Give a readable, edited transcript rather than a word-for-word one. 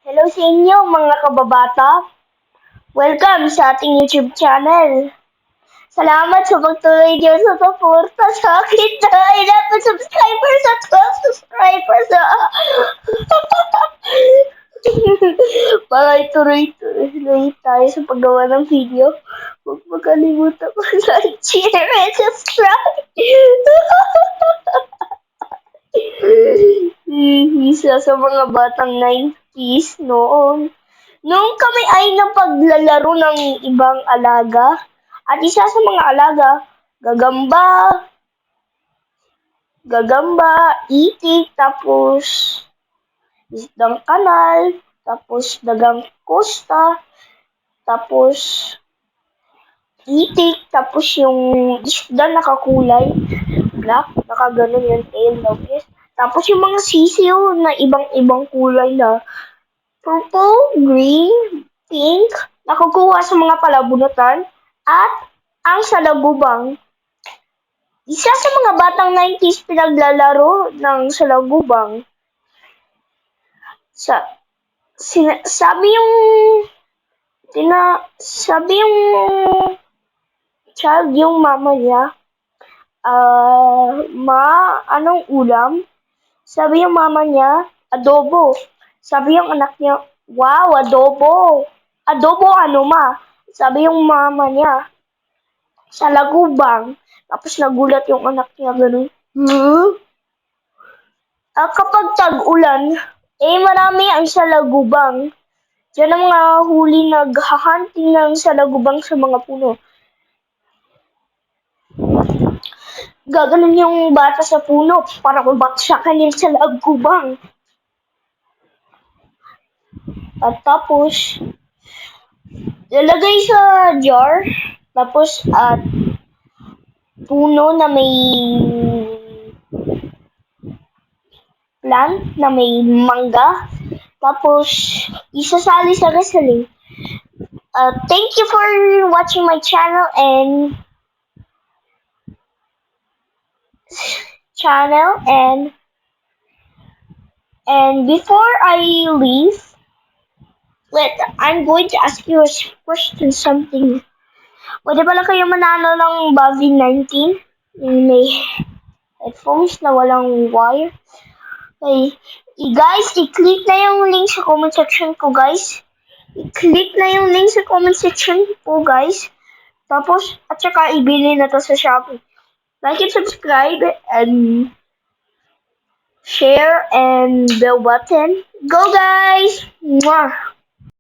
Hello sa inyo mga kababata. Welcome sa ating YouTube channel. Salamat sa pagtuloy niyo sa suporta sa akin na 11 subscribers at 12 subscribers. Para ituloy tayo sa paggawa ng video. Huwag makalimutan mag-like, share, and subscribe. Isa sa mga batang 90s noon. Noong kami ay napaglalaro ng ibang alaga, at isa sa mga alaga, gagamba, itik, tapos isdang kanal, tapos dagang kosta, tapos itik, tapos yung isda nakakulay, black, nakaganon yung tail, yes. Tapos yung mga sisiw na ibang-ibang kulay na purple, green, pink, nakukuha sa mga palabunutan, at ang salagubang. Isa sa mga batang 90s pinaglalaro ng salagubang. Sabi yung child, yung mama niya, anong ulam? Sabi yung mama niya, adobo. Sabi yung anak niya, wow, adobo. Adobo ano ma? Sabi yung mama niya, salagubang. Tapos nagulat yung anak niya, ganun. Kapag tag-ulan, marami ang salagubang. Diyan ang mga huli naghahunting ng salagubang sa mga puno. Gaganon yung bata sa puno para mabaksakan yung salagubang. At tapos, lalagay sa jar, tapos at puno na may plant na may mangga, tapos isasali sa gasoline. Thank you for watching my channel and before I leave, I'm going to ask you a question, something. Pwede pala kayo manalo ng Bavin 19? Yung may headphones na walang wire. Okay. Guys, i-click na yung link sa comment section ko, guys. I-click na yung link sa comment section po, guys. Tapos, at saka ibili na to sa Shopee. Like and subscribe and share and bell button. Go, guys! Mwah!